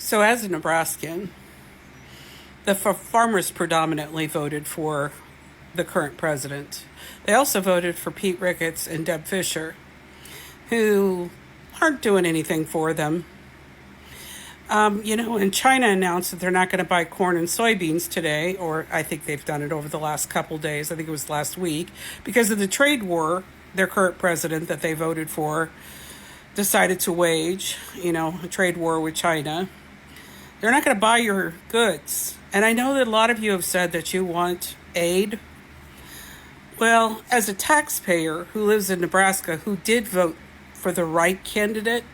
So, as a Nebraskan, the farmers predominantly voted for the current president. They also voted for Pete Ricketts and Deb Fisher, who aren't doing anything for them. And China announced that they're not going to buy corn and soybeans today, or I think they've done it over the last couple days. I think it was last week, because of the trade war their current president that they voted for decided to wage, a trade war with China. They're not going to buy your goods. And I know that a lot of you have said that you want aid. Well, as a taxpayer who lives in Nebraska who did vote for the right candidate,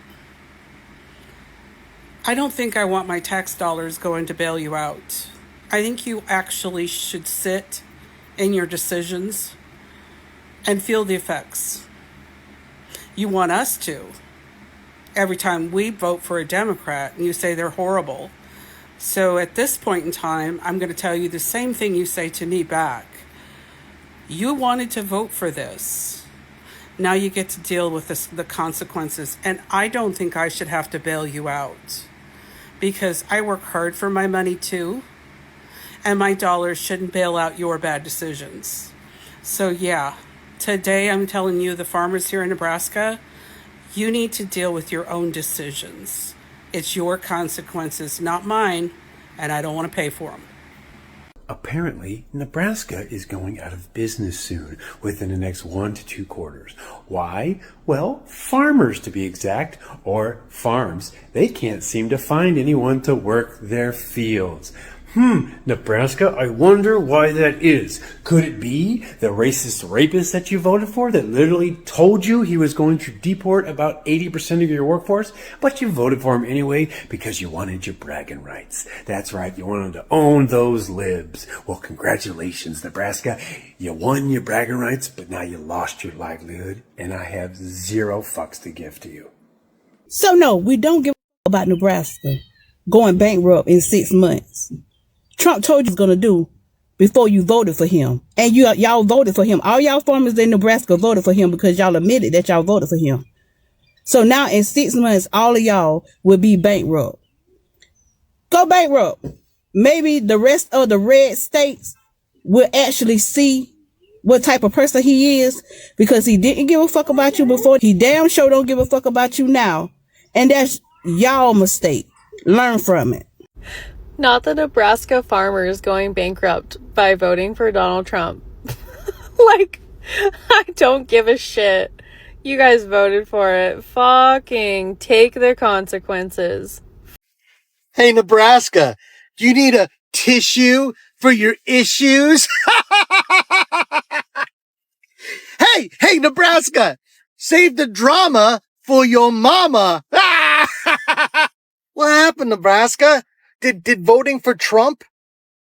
I don't think I want my tax dollars going to bail you out. I think you actually should sit in your decisions and feel the effects. You want us to. Every time we vote for a Democrat and you say they're horrible. So at this point in time, I'm going to tell you the same thing you say to me back. You wanted to vote for this. Now you get to deal with the consequences. And I don't think I should have to bail you out, because I work hard for my money too. And my dollars shouldn't bail out your bad decisions. So yeah, today I'm telling you, the farmers here in Nebraska, you need to deal with your own decisions. It's your consequences, not mine, and I don't want to pay for them. Apparently, Nebraska is going out of business soon, within the next 1 to 2 quarters. Why? Well, farmers to be exact, or farms. They can't seem to find anyone to work their fields. Nebraska, I wonder why that is. Could it be the racist rapist that you voted for that literally told you he was going to deport about 80% of your workforce, but you voted for him anyway because you wanted your bragging rights? That's right, you wanted to own those libs. Well, congratulations, Nebraska. You won your bragging rights, but now you lost your livelihood, and I have 0 fucks to give to you. So no, we don't give a about Nebraska going bankrupt in 6 months. Trump told you what he was going to do before you voted for him. And y'all voted for him. All y'all farmers in Nebraska voted for him because y'all admitted that y'all voted for him. So now in 6 months, all of y'all will be bankrupt. Go bankrupt. Maybe the rest of the red states will actually see what type of person he is, because he didn't give a fuck about you before. He damn sure don't give a fuck about you now. And that's y'all mistake. Learn from it. Not the Nebraska farmers going bankrupt by voting for Donald Trump. I don't give a shit. You guys voted for it. Fucking take the consequences. Hey, Nebraska, do you need a tissue for your issues? Hey, Nebraska, save the drama for your mama. What happened, Nebraska? Did voting for Trump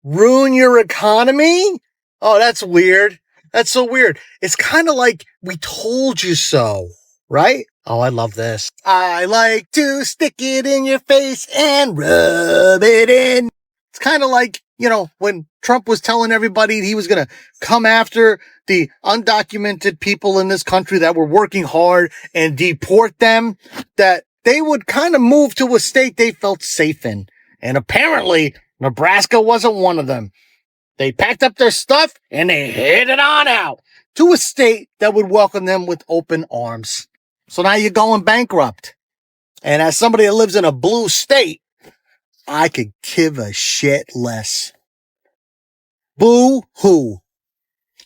ruin your economy? Oh, that's weird. That's so weird. It's kind of like we told you so, right? Oh, I love this. I like to stick it in your face and rub it in. It's kind of like, when Trump was telling everybody he was going to come after the undocumented people in this country that were working hard and deport them, that they would kind of move to a state they felt safe in. And apparently, Nebraska wasn't one of them. They packed up their stuff and they headed on out to a state that would welcome them with open arms. So now you're going bankrupt. And as somebody that lives in a blue state, I could give a shit less. Boo-hoo.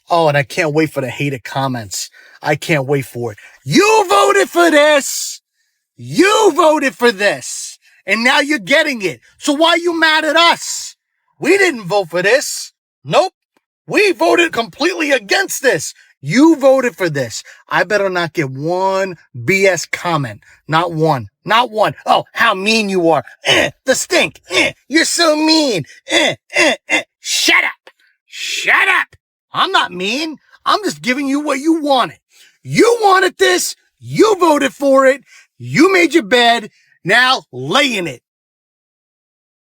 Oh, and I can't wait for the hated comments. I can't wait for it. You voted for this. You voted for this. And now you're getting it. So why are you mad at us? We didn't vote for this. Nope. We voted completely against this. You voted for this. I better not get one BS comment. Not one. Not one. Oh, how mean you are. The stink. You're so mean. Shut up. Shut up. I'm not mean. I'm just giving you what you wanted. You wanted this. You voted for it. You made your bed. Now lay in it.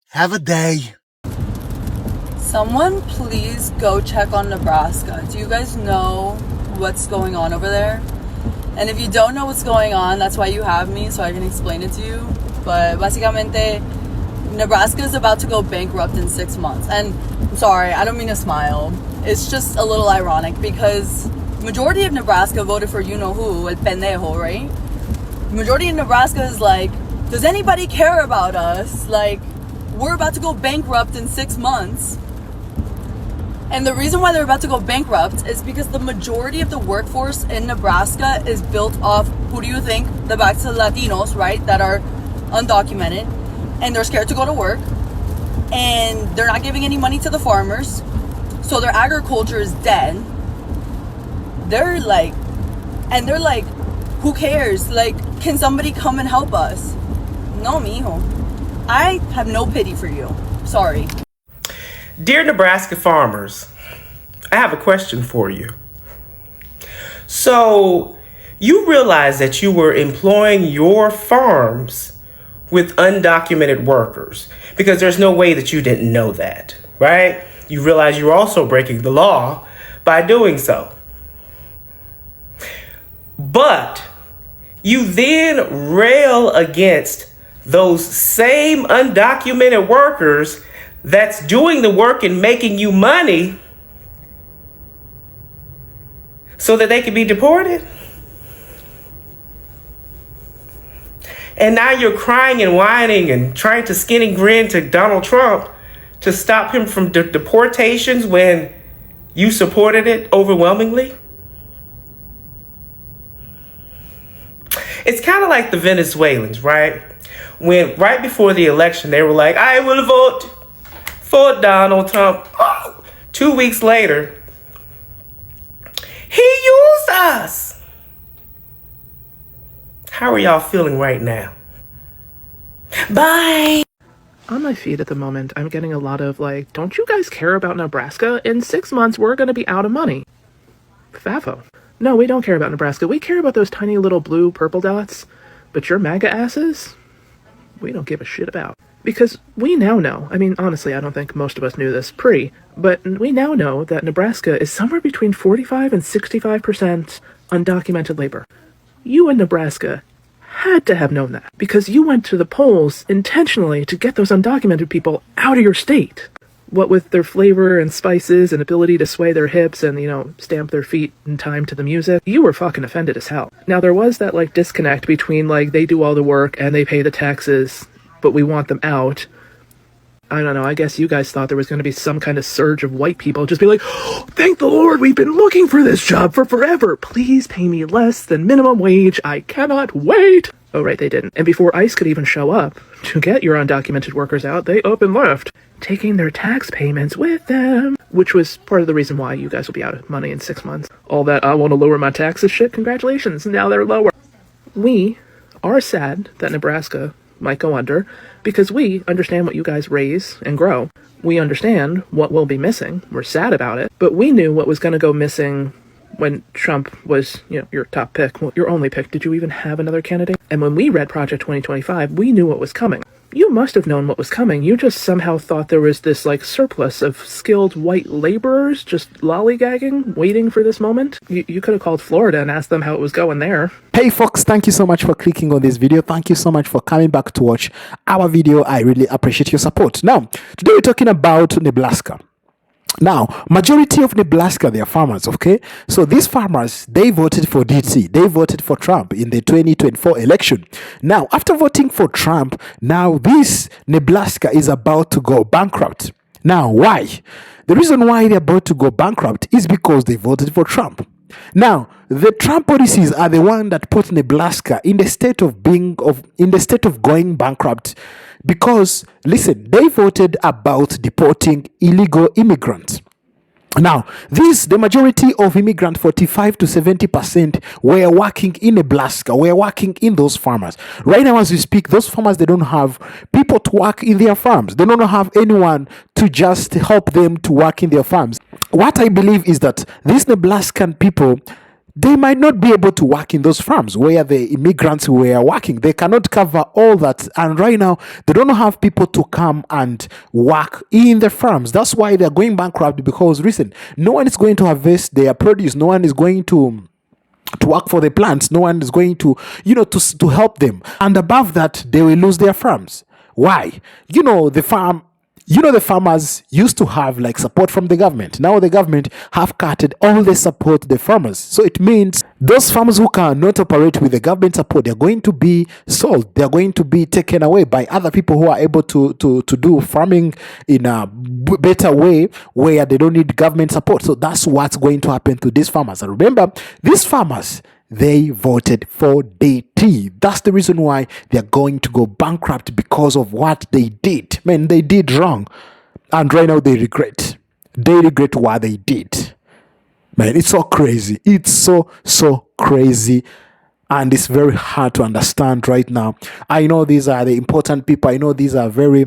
Have a day. Someone please go check on Nebraska. Do you guys know what's going on over there? And if you don't know what's going on, that's why you have me, so I can explain it to you. But básicamente, Nebraska is about to go bankrupt in 6 months. And I'm sorry, I don't mean to smile. It's just a little ironic because majority of Nebraska voted for you-know-who, el pendejo, right? Majority of Nebraska is like, does anybody care about us? Like, we're about to go bankrupt in 6 months. And the reason why they're about to go bankrupt is because the majority of the workforce in Nebraska is built off, who do you think? The back to Latinos, right? That are undocumented. And they're scared to go to work. And they're not giving any money to the farmers. So their agriculture is dead. They're like, who cares? Like, can somebody come and help us? No, mijo. I have no pity for you. Sorry. Dear Nebraska farmers, I have a question for you. So, you realize that you were employing your farms with undocumented workers because there's no way that you didn't know that, right? You realize you're also breaking the law by doing so. But you then rail against those same undocumented workers that's doing the work and making you money so that they can be deported. And now you're crying and whining and trying to skin and grin to Donald Trump to stop him from deportations when you supported it overwhelmingly. It's kind of like the Venezuelans, right? When right before the election, they were like, I will vote for Donald Trump. Oh, 2 weeks later, he used us. How are y'all feeling right now? Bye. On my feed at the moment, I'm getting a lot of like, don't you guys care about Nebraska? In 6 months, we're going to be out of money. FAFO. No, we don't care about Nebraska. We care about those tiny little blue purple dots. But your MAGA asses, we don't give a shit about. Because we now know, I mean, honestly, I don't think most of us knew this but we now know that Nebraska is somewhere between 45 and 65% undocumented labor. You in Nebraska had to have known that because you went to the polls intentionally to get those undocumented people out of your state. What with their flavor and spices and ability to sway their hips and, stamp their feet in time to the music, you were fucking offended as hell. Now, there was that, disconnect between, they do all the work and they pay the taxes, but we want them out. I don't know, I guess you guys thought there was going to be some kind of surge of white people just be like, oh, thank the Lord, we've been looking for this job for forever. Please pay me less than minimum wage. I cannot wait. Oh, right, they didn't. And before ICE could even show up to get your undocumented workers out, they up and left, taking their tax payments with them, which was part of the reason why you guys will be out of money in 6 months. All that I want to lower my taxes shit, congratulations, now they're lower. We are sad that Nebraska might go under because we understand what you guys raise and grow. We understand what will be missing. We're sad about it, but we knew what was going to go missing when Trump was, your top pick, your only pick. Did you even have another candidate? And when we read Project 2025, we knew what was coming. You must have known what was coming. You just somehow thought there was this, surplus of skilled white laborers just lollygagging, waiting for this moment. You could have called Florida and asked them how it was going there. Hey folks, thank you so much for clicking on this video. Thank you so much for coming back to watch our video. I really appreciate your support. Now, today we're talking about Nebraska. Now, majority of Nebraska, they are farmers, okay? So these farmers, they voted for DC. They voted for Trump in the 2024 election. Now, after voting for Trump, now this Nebraska is about to go bankrupt. Now, why? The reason why they're about to go bankrupt is because they voted for Trump. Now, the Trump policies are the one that put Nebraska in the state of going bankrupt because, listen, they voted about deporting illegal immigrants. Now, the majority of immigrants, 45 to 70%, were working in Nebraska, were working in those farmers. Right now, as we speak, those farmers, they don't have people to work in their farms. They don't have anyone to just help them to work in their farms. What I believe is that these Nebraskan people, they might not be able to work in those farms where the immigrants were working. They cannot cover all that. And right now, they don't have people to come and work in the farms. That's why they're going bankrupt because, listen, no one is going to harvest their produce. No one is going to work for the plants. No one is going to, to help them. And above that, they will lose their farms. Why? The farmers used to have like support from the government. Now the government have cutted all the support to the farmers. So it means those farmers who cannot operate with the government support, they're going to be sold. They're going to be taken away by other people who are able to do farming in a better way where they don't need government support. So that's what's going to happen to these farmers. And remember, these farmers, they voted for DT. That's the reason why they're going to go bankrupt, because of what they did. Man, they did wrong. And right now they regret. They regret what they did. Man, it's so crazy. It's so crazy. And it's very hard to understand right now. I know these are the important people. I know these are very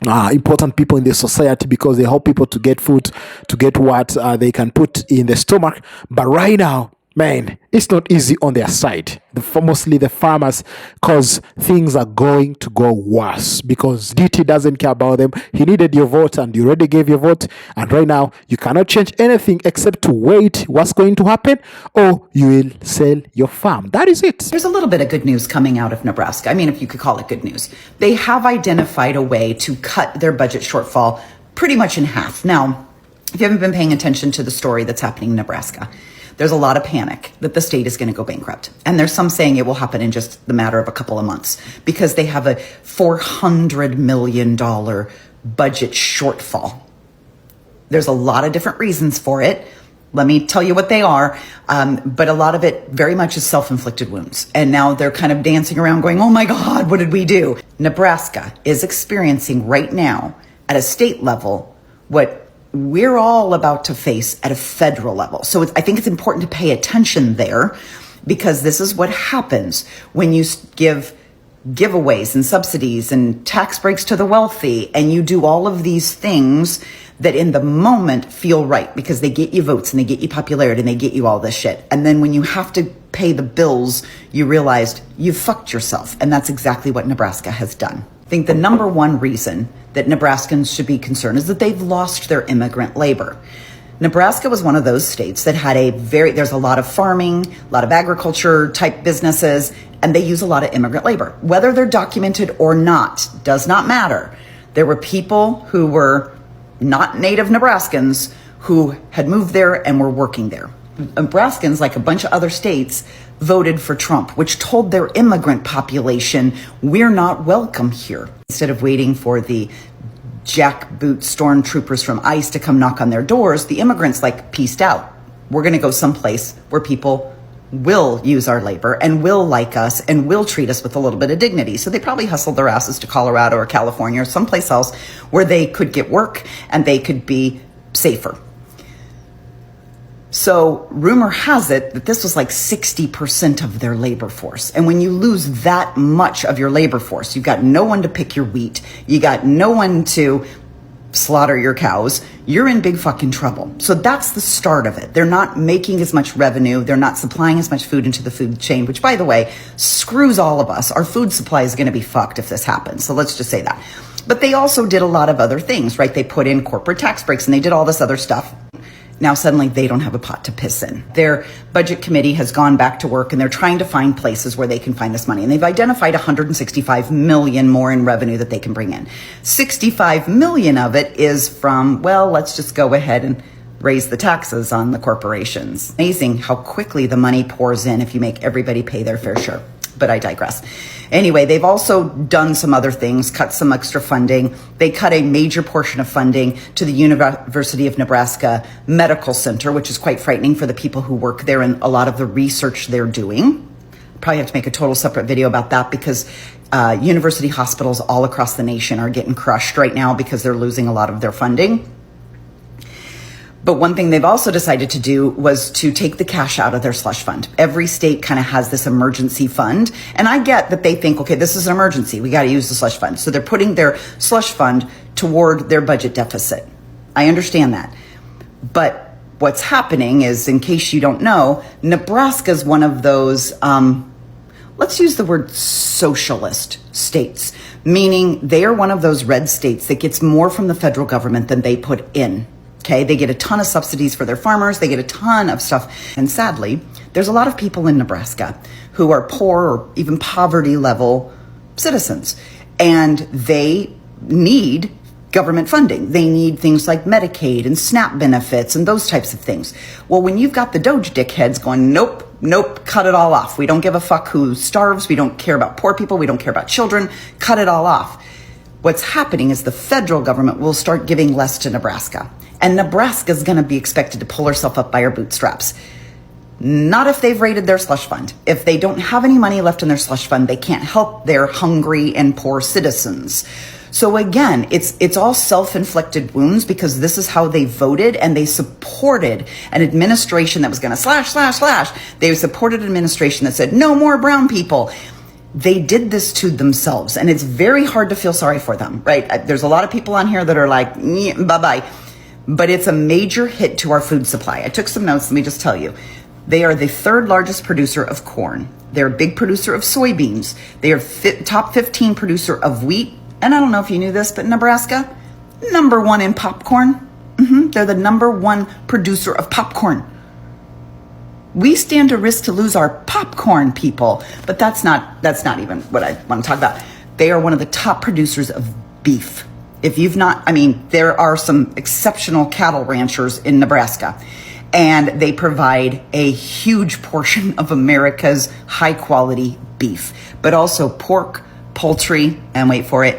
important people in the society, because they help people to get food, to get what they can put in the stomach. But right now, man, it's not easy on their side. Mostly the farmers, because things are going to go worse, because DT doesn't care about them. He needed your vote and you already gave your vote. And right now, you cannot change anything except to wait what's going to happen, or you will sell your farm. That is it. There's a little bit of good news coming out of Nebraska. I mean, if you could call it good news. They have identified a way to cut their budget shortfall pretty much in half. Now, if you haven't been paying attention to the story that's happening in Nebraska, there's a lot of panic that the state is going to go bankrupt. And there's some saying it will happen in just the matter of a couple of months, because they have a $400 million budget shortfall. There's a lot of different reasons for it. Let me tell you what they are. But a lot of it very much is self-inflicted wounds. And now they're kind of dancing around going, oh my God, what did we do? Nebraska is experiencing right now at a state level what we're all about to face at a federal level. So I think it's important to pay attention there, because this is what happens when you give giveaways and subsidies and tax breaks to the wealthy, and you do all of these things that in the moment feel right because they get you votes and they get you popularity and they get you all this shit. And then when you have to pay the bills, you realized you fucked yourself. And that's exactly what Nebraska has done. I think the number one reason that Nebraskans should be concerned is that they've lost their immigrant labor. Nebraska was one of those states that had there's a lot of farming, a lot of agriculture type businesses, and they use a lot of immigrant labor. Whether they're documented or not does not matter. There were people who were not native Nebraskans who had moved there and were working there. Nebraskans, like a bunch of other states, voted for Trump, which told their immigrant population, we're not welcome here. Instead of waiting for the jackboot stormtroopers from ICE to come knock on their doors, the immigrants pieced out. We're going to go someplace where people will use our labor and will like us and will treat us with a little bit of dignity. So they probably hustled their asses to Colorado or California or someplace else where they could get work and they could be safer. So rumor has it that this was 60% of their labor force. And when you lose that much of your labor force, you've got no one to pick your wheat, you got no one to slaughter your cows, you're in big fucking trouble. So that's the start of it. They're not making as much revenue. They're not supplying as much food into the food chain, which, by the way, screws all of us. Our food supply is going to be fucked if this happens. So let's just say that. But they also did a lot of other things, right? They put in corporate tax breaks and they did all this other stuff. Now suddenly they don't have a pot to piss in. Their budget committee has gone back to work and they're trying to find places where they can find this money. And they've identified 165 million more in revenue that they can bring in. 65 million of it is from, well, let's just go ahead and raise the taxes on the corporations. Amazing how quickly the money pours in if you make everybody pay their fair share. But I digress. Anyway, they've also done some other things, cut some extra funding. They cut a major portion of funding to the University of Nebraska Medical Center, which is quite frightening for the people who work there and a lot of the research they're doing. Probably have to make a total separate video about that because university hospitals all across the nation are getting crushed right now because they're losing a lot of their funding. But one thing they've also decided to do was to take the cash out of their slush fund. Every state kind of has this emergency fund. And I get that they think, okay, this is an emergency. We got to use the slush fund. So they're putting their slush fund toward their budget deficit. I understand that. But what's happening is, in case you don't know, Nebraska is one of those, let's use the word socialist states, meaning they are one of those red states that gets more from the federal government than they put in. Okay, they get a ton of subsidies for their farmers. They get a ton of stuff. And sadly, there's a lot of people in Nebraska who are poor or even poverty level citizens. and they need government funding. They need things like Medicaid and SNAP benefits and those types of things. Well, when you've got the Doge dickheads going, nope, cut it all off. We don't give a fuck who starves. We don't care about poor people. We don't care about children. Cut it all off. What's happening is the federal government will start giving less to Nebraska. And Nebraska is going to be expected to pull herself up by her bootstraps. Not if they've raided their slush fund. If they don't have any money left in their slush fund, they can't help their hungry and poor citizens. So again, it's all self-inflicted wounds, because this is how they voted, and they supported an administration that was going to slash. They supported an administration that said, no more brown people. They did this to themselves, and it's very hard to feel sorry for them, right? There's a lot of people on here that are like, bye-bye. But it's a major hit to our food supply. I took some notes. Let me just tell you. They are the third largest producer of corn. They're a big producer of soybeans. They are top 15 producer of wheat. And I don't know if you knew this, but Nebraska, number one in popcorn. They're the number one producer of popcorn. We stand to risk to lose our popcorn, people. But that's not even what I want to talk about. They are one of the top producers of beef. If you've not, I mean, there are some exceptional cattle ranchers in Nebraska. And they provide a huge portion of America's high quality beef, but also pork, poultry, and wait for it,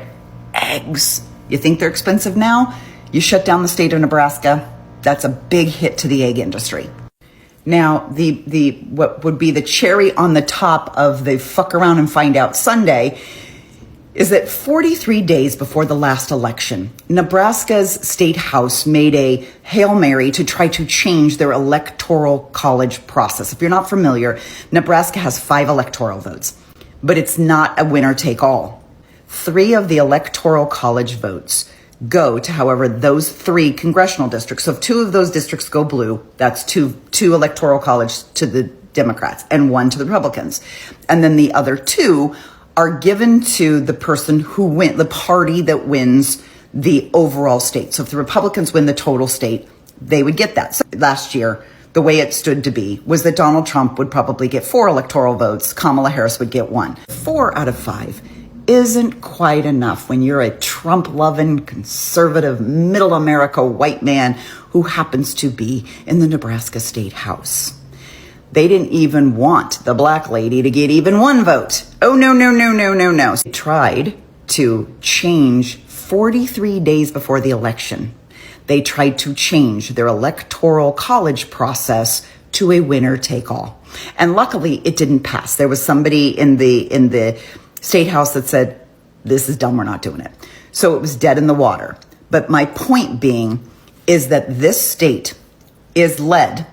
eggs. You think they're expensive now? You shut down the state of Nebraska. That's a big hit to the egg industry. Now, the what would be the cherry on the top of the fuck around and find out Sunday is that 43 days before the last election, Nebraska's state house made a Hail Mary to try to change their electoral college process. If you're not familiar, Nebraska has 5 electoral votes, but it's not a winner take all. 3 of the electoral college votes go to, however, those 3 congressional districts. So if 2 of those districts go blue, that's two electoral college to the Democrats and 1 to the Republicans. And then the other 2 are given to the person who the party that wins the overall state. So if the Republicans win the total state, they would get that. So last year, the way it stood to be was that Donald Trump would probably get 4 electoral votes. Kamala Harris would get 1. 4 out of 5 isn't quite enough when you're a Trump-loving, conservative, middle America white man who happens to be in the Nebraska State House. They didn't even want the black lady to get even 1 vote. Oh, no. They tried to change 43 days before the election. They tried to change their electoral college process to a winner take all. And luckily it didn't pass. There was somebody in the state house that said, this is dumb, we're not doing it. So it was dead in the water. But my point being is that this state is led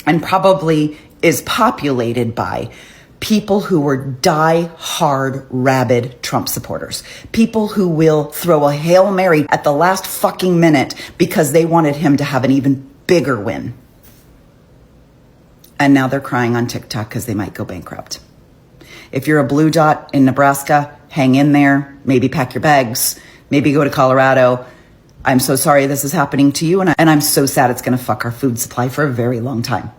and probably is populated by people who were die-hard, rabid Trump supporters. People who will throw a Hail Mary at the last fucking minute because they wanted him to have an even bigger win. And now they're crying on TikTok because they might go bankrupt. If you're a blue dot in Nebraska, hang in there, maybe pack your bags, maybe go to Colorado. I'm so sorry this is happening to you, and I'm so sad it's going to fuck our food supply for a very long time.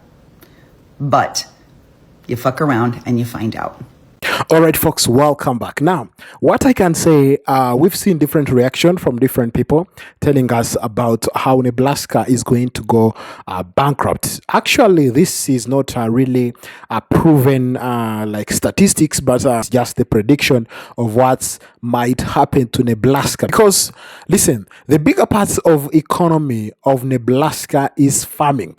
But you fuck around and you find out. All right, folks, welcome back. Now, what I can say, we've seen different reaction from different people telling us about how Nebraska is going to go bankrupt. Actually, this is not really proven like statistics, but just the prediction of what might happen to Nebraska. Because, listen, the bigger parts of economy of Nebraska is farming.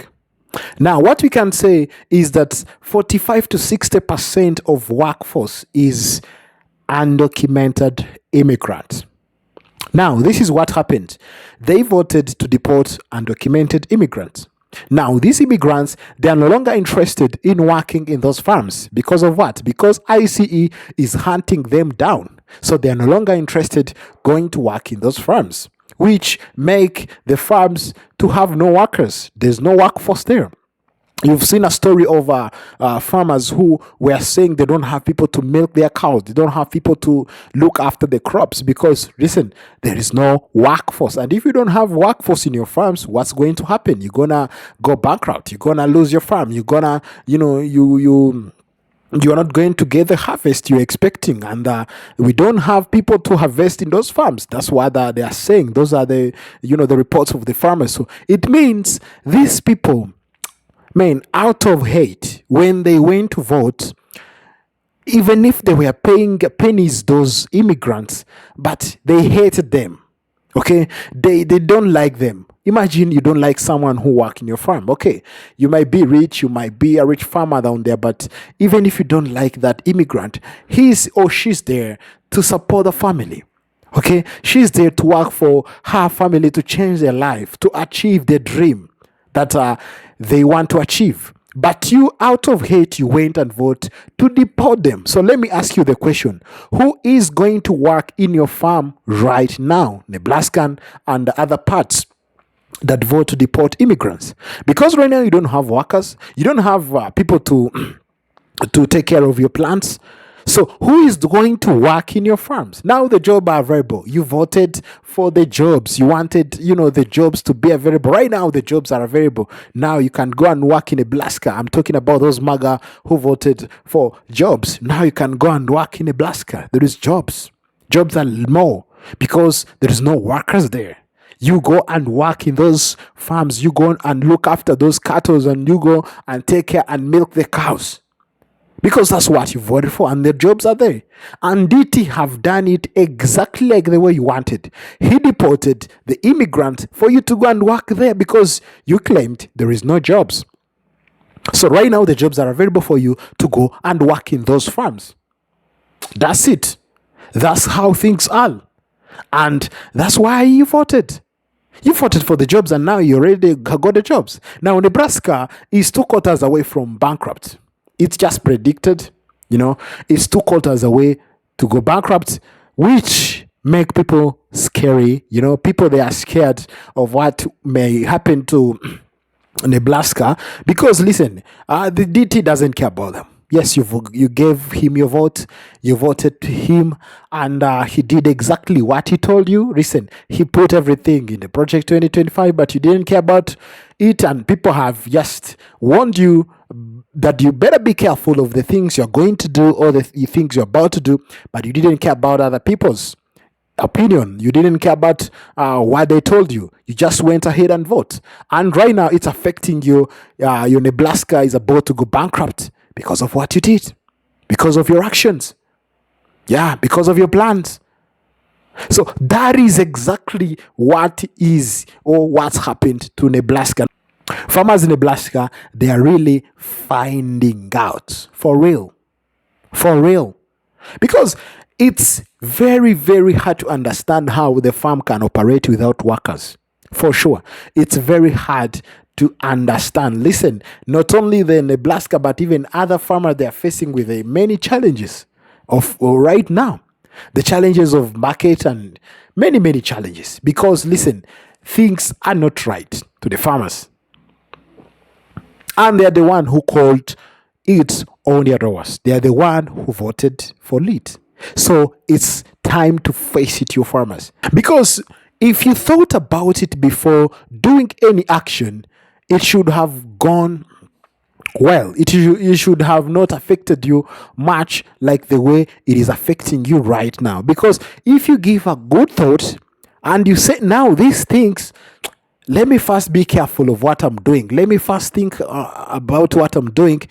Now, what we can say is that 45 to 60% of workforce is undocumented immigrants. Now, this is what happened. They voted to deport undocumented immigrants. Now, these immigrants, they are no longer interested in working in those farms. Because of what? Because ICE is hunting them down. So they are no longer interested going to work in those farms, which make the farms to have no workers. There's no workforce there. You've seen a story of farmers who were saying they don't have people to milk their cows. They don't have people to look after the crops because, listen, there is no workforce. And if you don't have workforce in your farms, what's going to happen? You're going to go bankrupt. You're going to lose your farm. You're going to, you're not going to get the harvest you're expecting, and we don't have people to harvest in those farms. That's what they are saying. Those are the the reports of the farmers. So it means these people, man, out of hate, when they went to vote, even if they were paying pennies, those immigrants, but they hated them. Okay, they don't like them. Imagine you don't like someone who work in your farm. Okay, you might be rich, you might be a rich farmer down there, but even if you don't like that immigrant, he's or she's there to support the family. Okay, she's there to work for her family, to change their life, to achieve their dream that they want to achieve. But you, out of hate, you went and vote to deport them. So let me ask you the question: who is going to work in your farm right now, Nebraska and the other parts that vote to deport immigrants? Because right now you don't have workers, you don't have people to take care of your plants. So who is going to work in your farms? Now the jobs are available. You voted for the jobs. You wanted, the jobs to be available. Right now the jobs are available. Now you can go and work in Nebraska. I'm talking about those MAGA who voted for jobs. Now you can go and work in Nebraska. There is jobs. Jobs are more because there is no workers there. You go and work in those farms. You go and look after those cattle, and you go and take care and milk the cows. Because that's what you voted for, and the jobs are there. And DT have done it exactly like the way you wanted. He deported the immigrant for you to go and work there because you claimed there is no jobs. So right now the jobs are available for you to go and work in those farms. That's it. That's how things are. And that's why you voted. You voted for the jobs, and now you already got the jobs. Now Nebraska is 2 quarters away from bankrupt. It's just predicted, it's 2 quarters away to go bankrupt, which make people scary. People, they are scared of what may happen to Nebraska because, listen, the DT doesn't care about them. Yes, you gave him your vote, you voted to him, and he did exactly what he told you. Listen, he put everything in the Project 2025, but you didn't care about it, and people have just warned you that you better be careful of the things you're going to do or the things you're about to do, but you didn't care about other people's opinion. You didn't care about what they told you. You just went ahead and vote. And right now it's affecting you. Your Nebraska is about to go bankrupt because of what you did, because of your actions. Yeah, because of your plans. So that is exactly what is or what's happened to Nebraska. Farmers in Nebraska, they are really finding out for real, because it's very, very hard to understand how the farm can operate without workers. For sure, it's very hard to understand. Listen, not only the Nebraska, but even other farmers, they are facing with many challenges of right now, the challenges of market and many challenges. Because listen, things are not right to the farmers. And they are the one who called it on their doors. They are the one who voted for it. So it's time to face it, you farmers. Because if you thought about it before doing any action, it should have gone well. It should have not affected you much like the way it is affecting you right now. Because if you give a good thought and you say, now these things, let me first be careful of what I'm doing. Let me first think about what I'm doing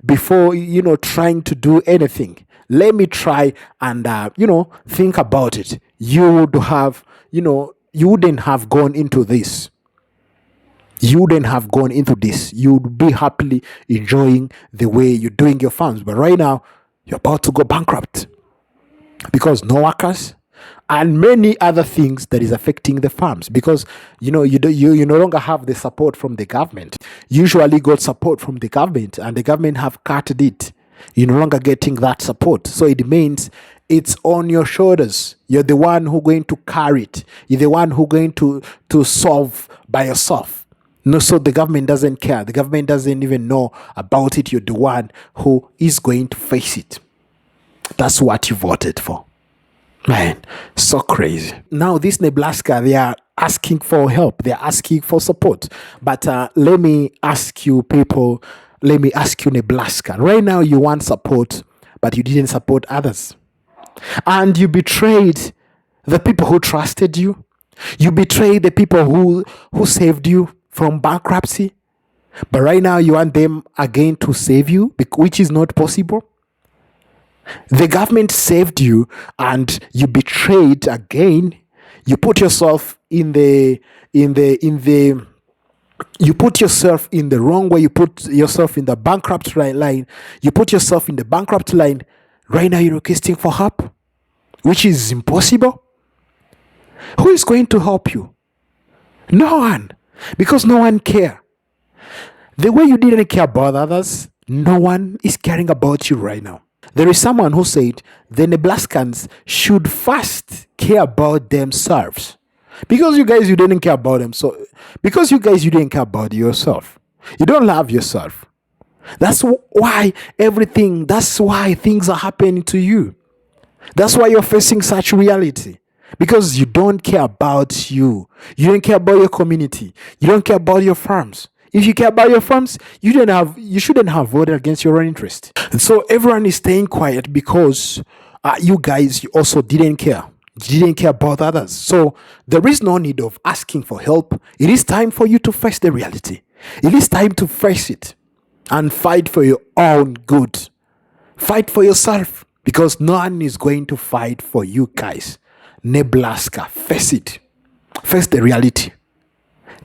before, trying to do anything. Let me try and, think about it. You would have, you wouldn't have gone into this. You wouldn't have gone into this. You would be happily enjoying the way you're doing your farms. But right now, you're about to go bankrupt because no workers, and many other things that is affecting the farms because you no longer have the support from the government. You usually got support from the government, and the government have cut it. You're no longer getting that support, so it means it's on your shoulders. You're the one who going to carry it. You're the one who going to solve by yourself. No, so the government doesn't care. The government doesn't even know about it. You're the one who is going to face it. That's what you voted for. Man, so crazy. Now this Nebraska, they are asking for help. They are asking for support. But let me ask you people, let me ask you, Nebraska. Right now, you want support, but you didn't support others. And you betrayed the people who trusted you. You betrayed the people who saved you from bankruptcy. But right now, you want them again to save you, which is not possible. The government saved you and you betrayed again. You put yourself you put yourself in the wrong way. You put yourself in the bankrupt line. You put yourself in the bankrupt line. Right now you're requesting for help, which is impossible. Who is going to help you? No one, because no one cares. The way you didn't care about others, no one is caring about you right now. There is someone who said the Nebraskans should first care about themselves. Because you didn't care about them. So, because you didn't care about yourself. You don't love yourself. That's why things are happening to you. That's why you're facing such reality. Because you don't care about you. You don't care about your community. You don't care about your farms. If you care about your farms, you shouldn't have voted against your own interest. And so everyone is staying quiet because you also didn't care. You didn't care about others. So there is no need of asking for help. It is time for you to face the reality. It is time to face it and fight for your own good. Fight for yourself, because no one is going to fight for you guys. Nebraska, face it. Face the reality.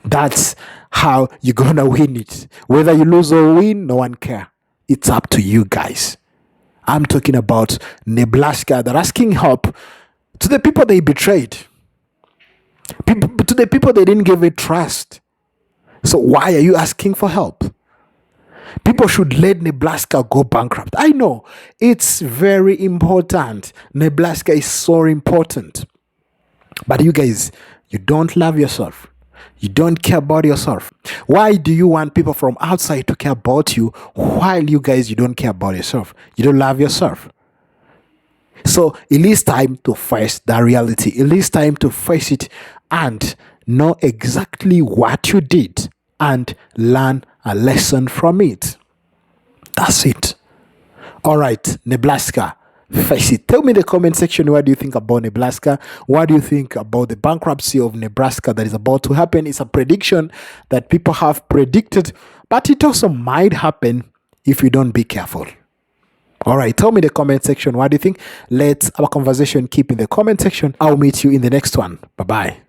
That's how you're gonna win it. Whether you lose or win, no one cares. It's up to you guys. I'm talking about Nebraska. They're asking help to the people they betrayed. To the people they didn't give it trust. So why are you asking for help? People should let Nebraska go bankrupt. I know it's very important. Nebraska is so important. But you guys, you don't love yourself. You don't care about yourself. Why do you want people from outside to care about you while you don't care about yourself? You don't love yourself. So it is time to face that reality. It is time to face it and know exactly what you did and learn a lesson from it. That's it. All right, Nebraska, face it. Tell me in the comment section, what do you think about Nebraska? What do you think about the bankruptcy of Nebraska that is about to happen? It's a prediction that people have predicted, but it also might happen if you don't be careful. All right, tell me in the comment section, what do you think? Let's have a conversation. Keep in the comment section. I'll meet you in the next one. Bye-bye.